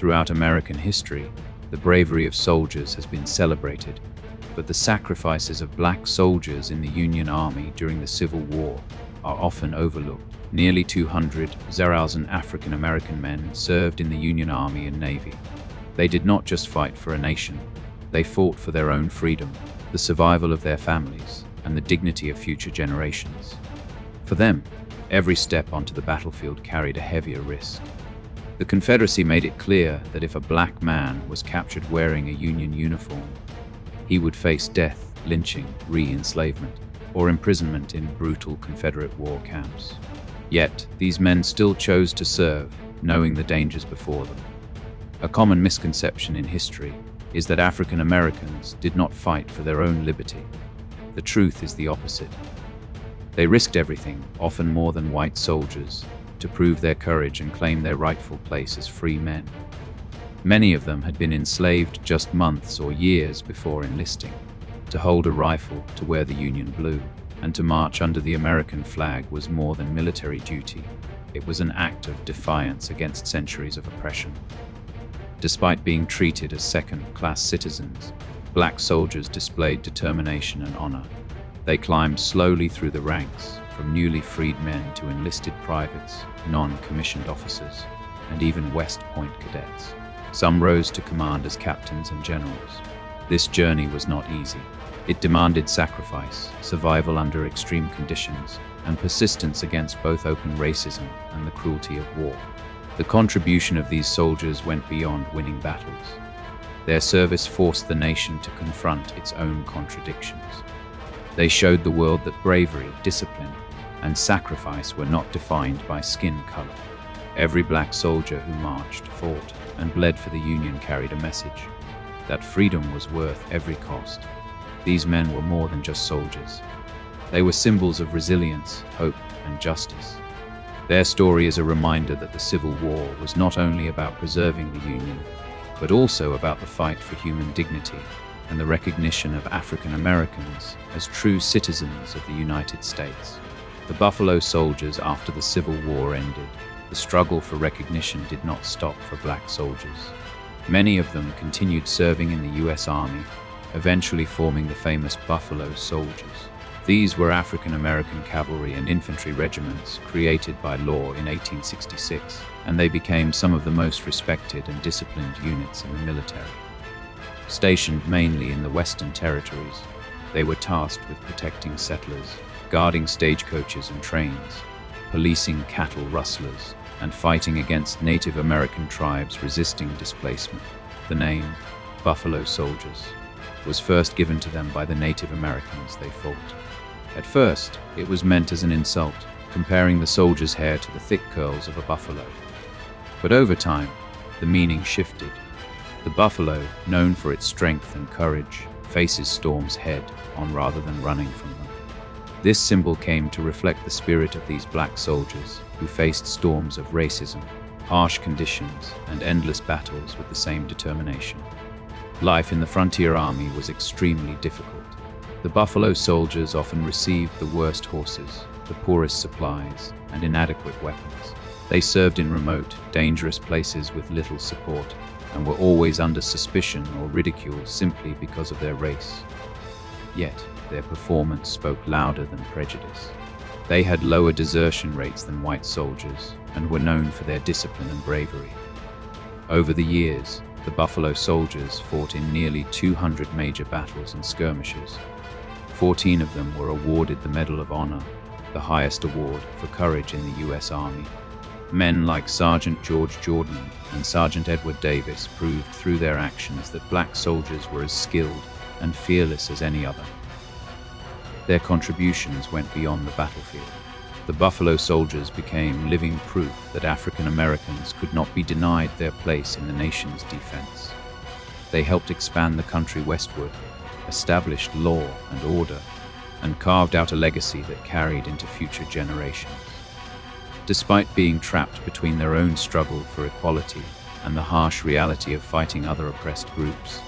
Throughout American history, the bravery of soldiers has been celebrated, but the sacrifices of black soldiers in the Union Army during the Civil War are often overlooked. Nearly 200,000 African American men served in the Union Army and Navy. They did not just fight for a nation, they fought for their own freedom, the survival of their families, and the dignity of future generations. For them, every step onto the battlefield carried a heavier risk. The Confederacy made it clear that if a black man was captured wearing a Union uniform, he would face death, lynching, re-enslavement, or imprisonment in brutal Confederate war camps. Yet, these men still chose to serve, knowing the dangers before them. A common misconception in history is that African Americans did not fight for their own liberty. The truth is the opposite. They risked everything, often more than white soldiers, to prove their courage and claim their rightful place as free men. Many of them had been enslaved just months or years before enlisting. To hold a rifle, to wear the Union blue, and to march under the American flag was more than military duty. It was an act of defiance against centuries of oppression. Despite being treated as second-class citizens, black soldiers displayed determination and honor. They climbed slowly through the ranks, from newly freed men to enlisted privates, non-commissioned officers, and even West Point cadets. Some rose to command as captains and generals. This journey was not easy. It demanded sacrifice, survival under extreme conditions, and persistence against both open racism and the cruelty of war. The contribution of these soldiers went beyond winning battles. Their service forced the nation to confront its own contradictions. They showed the world that bravery, discipline, and sacrifice were not defined by skin color. Every black soldier who marched, fought, and bled for the Union carried a message that freedom was worth every cost. These men were more than just soldiers. They were symbols of resilience, hope, and justice. Their story is a reminder that the Civil War was not only about preserving the Union, but also about the fight for human dignity and the recognition of African Americans as true citizens of the United States. The Buffalo Soldiers, after the Civil War ended, the struggle for recognition did not stop for black soldiers. Many of them continued serving in the U.S. Army, eventually forming the famous Buffalo Soldiers. These were African American cavalry and infantry regiments created by law in 1866, and they became some of the most respected and disciplined units in the military. Stationed mainly in the Western Territories, they were tasked with protecting settlers, guarding stagecoaches and trains, policing cattle rustlers, and fighting against Native American tribes resisting displacement. The name, Buffalo Soldiers, was first given to them by the Native Americans they fought. At first, it was meant as an insult, comparing the soldiers' hair to the thick curls of a buffalo. But over time, the meaning shifted. The buffalo, known for its strength and courage, faces storms head-on rather than running from them. This symbol came to reflect the spirit of these black soldiers who faced storms of racism, harsh conditions, and endless battles with the same determination. Life in the Frontier Army was extremely difficult. The Buffalo Soldiers often received the worst horses, the poorest supplies, and inadequate weapons. They served in remote, dangerous places with little support, and were always under suspicion or ridicule simply because of their race. Yet, their performance spoke louder than prejudice. They had lower desertion rates than white soldiers, and were known for their discipline and bravery. Over the years, the Buffalo Soldiers fought in nearly 200 major battles and skirmishes. 14 of them were awarded the Medal of Honor, the highest award for courage in the U.S. Army. Men like Sergeant George Jordan and Sergeant Edward Davis proved through their actions that black soldiers were as skilled and fearless as any other. Their contributions went beyond the battlefield. The Buffalo Soldiers became living proof that African Americans could not be denied their place in the nation's defense. They helped expand the country westward, established law and order, and carved out a legacy that carried into future generations. Despite being trapped between their own struggle for equality and the harsh reality of fighting other oppressed groups,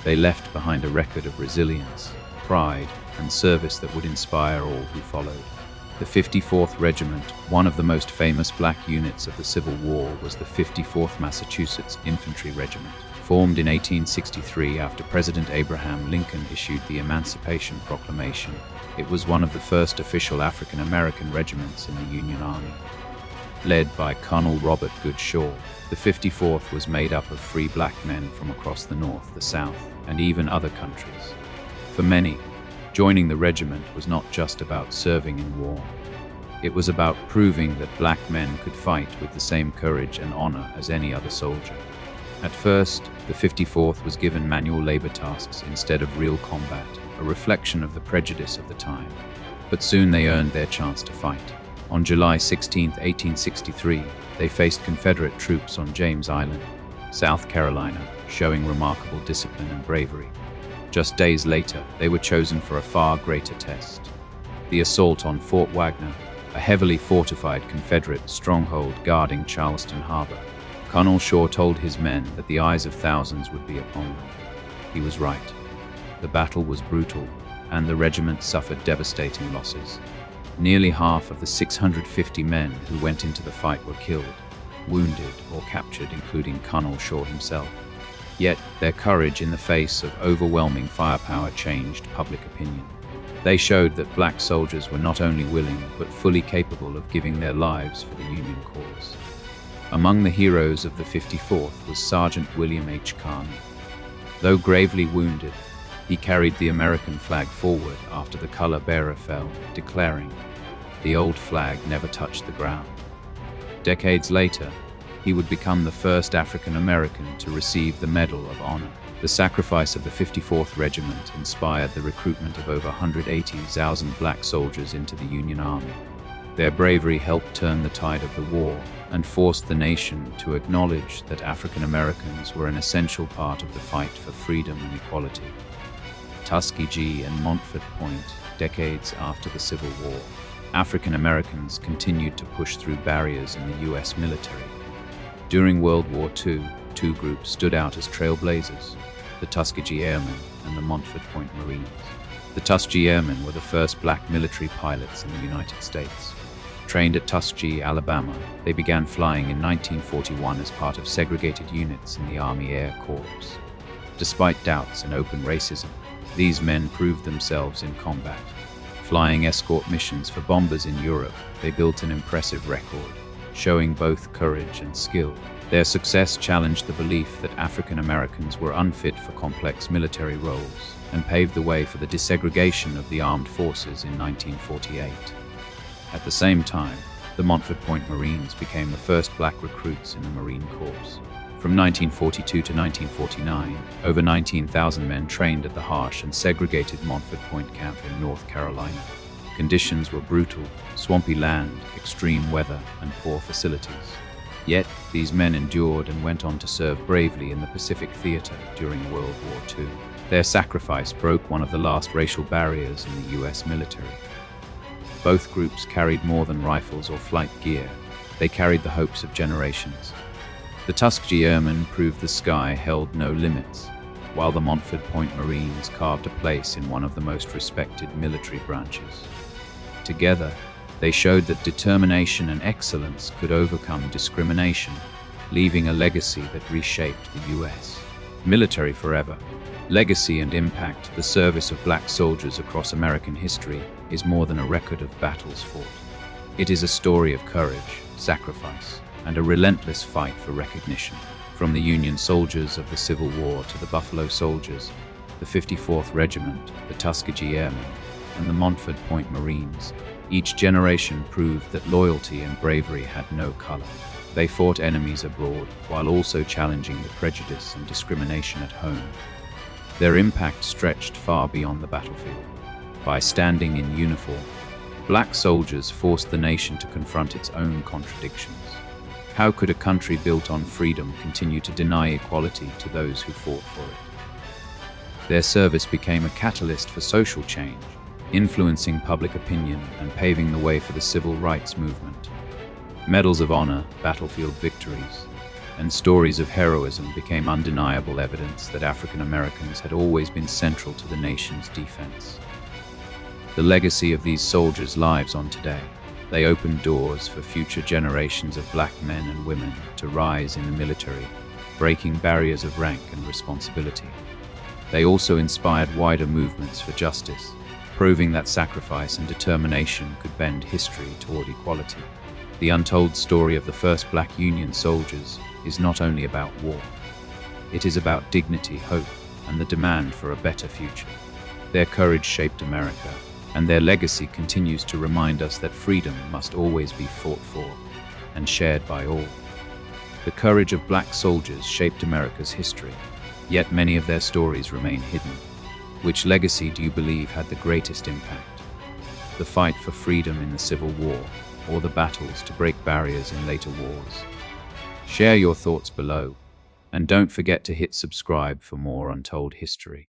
they left behind a record of resilience, pride, and service that would inspire all who followed. The 54th Regiment, one of the most famous black units of the Civil War, was the 54th Massachusetts Infantry Regiment. Formed in 1863 after President Abraham Lincoln issued the Emancipation Proclamation, it was one of the first official African-American regiments in the Union Army. Led by Colonel Robert Goode Shaw, the 54th was made up of free black men from across the North, the South, and even other countries. For many, joining the regiment was not just about serving in war. It was about proving that black men could fight with the same courage and honor as any other soldier. At first, the 54th was given manual labor tasks instead of real combat, a reflection of the prejudice of the time. But soon they earned their chance to fight. On July 16, 1863, they faced Confederate troops on James Island, South Carolina, showing remarkable discipline and bravery. Just days later, they were chosen for a far greater test: the assault on Fort Wagner, a heavily fortified Confederate stronghold guarding Charleston Harbor. Colonel Shaw told his men that the eyes of thousands would be upon them. He was right. The battle was brutal, and the regiment suffered devastating losses. Nearly half of the 650 men who went into the fight were killed, wounded, or captured, including Colonel Shaw himself. Yet, their courage in the face of overwhelming firepower changed public opinion. They showed that black soldiers were not only willing, but fully capable of giving their lives for the Union cause. Among the heroes of the 54th was Sergeant William H. Kearny. Though gravely wounded, he carried the American flag forward after the color bearer fell, declaring, "The old flag never touched the ground." Decades later, he would become the first African American to receive the Medal of Honor. The sacrifice of the 54th Regiment inspired the recruitment of over 180,000 black soldiers into the Union Army. Their bravery helped turn the tide of the war and forced the nation to acknowledge that African Americans were an essential part of the fight for freedom and equality. Tuskegee and Montford Point, decades after the Civil War, African Americans continued to push through barriers in the U.S. military. During World War II, two groups stood out as trailblazers: the Tuskegee Airmen and the Montford Point Marines. The Tuskegee Airmen were the first black military pilots in the United States. Trained at Tuskegee, Alabama, they began flying in 1941 as part of segregated units in the Army Air Corps. Despite doubts and open racism, these men proved themselves in combat. Flying escort missions for bombers in Europe, they built an impressive record, showing both courage and skill. Their success challenged the belief that African Americans were unfit for complex military roles and paved the way for the desegregation of the armed forces in 1948. At the same time, the Montford Point Marines became the first black recruits in the Marine Corps. From 1942 to 1949, over 19,000 men trained at the harsh and segregated Montford Point camp in North Carolina. Conditions were brutal: swampy land, extreme weather, and poor facilities. Yet, these men endured and went on to serve bravely in the Pacific Theater during World War II. Their sacrifice broke one of the last racial barriers in the U.S. military. Both groups carried more than rifles or flight gear. They carried the hopes of generations. The Tuskegee Airmen proved the sky held no limits, while the Montford Point Marines carved a place in one of the most respected military branches. Together, they showed that determination and excellence could overcome discrimination, leaving a legacy that reshaped the U.S. military forever. Legacy and impact: the service of black soldiers across American history is more than a record of battles fought. It is a story of courage, sacrifice, and a relentless fight for recognition. From the Union soldiers of the Civil War to the Buffalo Soldiers, the 54th Regiment, the Tuskegee Airmen, and the Montford Point Marines, each generation proved that loyalty and bravery had no color. They fought enemies abroad while also challenging the prejudice and discrimination at home. Their impact stretched far beyond the battlefield. By standing in uniform, black soldiers forced the nation to confront its own contradictions. How could a country built on freedom continue to deny equality to those who fought for it? Their service became a catalyst for social change, influencing public opinion and paving the way for the civil rights movement. Medals of honor, battlefield victories, and stories of heroism became undeniable evidence that African Americans had always been central to the nation's defense. The legacy of these soldiers lives on today. They opened doors for future generations of black men and women to rise in the military, breaking barriers of rank and responsibility. They also inspired wider movements for justice, proving that sacrifice and determination could bend history toward equality. The untold story of the first black Union soldiers is not only about war. It is about dignity, hope, and the demand for a better future. Their courage shaped America, and their legacy continues to remind us that freedom must always be fought for and shared by all. The courage of black soldiers shaped America's history, yet many of their stories remain hidden. Which legacy do you believe had the greatest impact? The fight for freedom in the Civil War, or the battles to break barriers in later wars? Share your thoughts below, and don't forget to hit subscribe for more Untold History.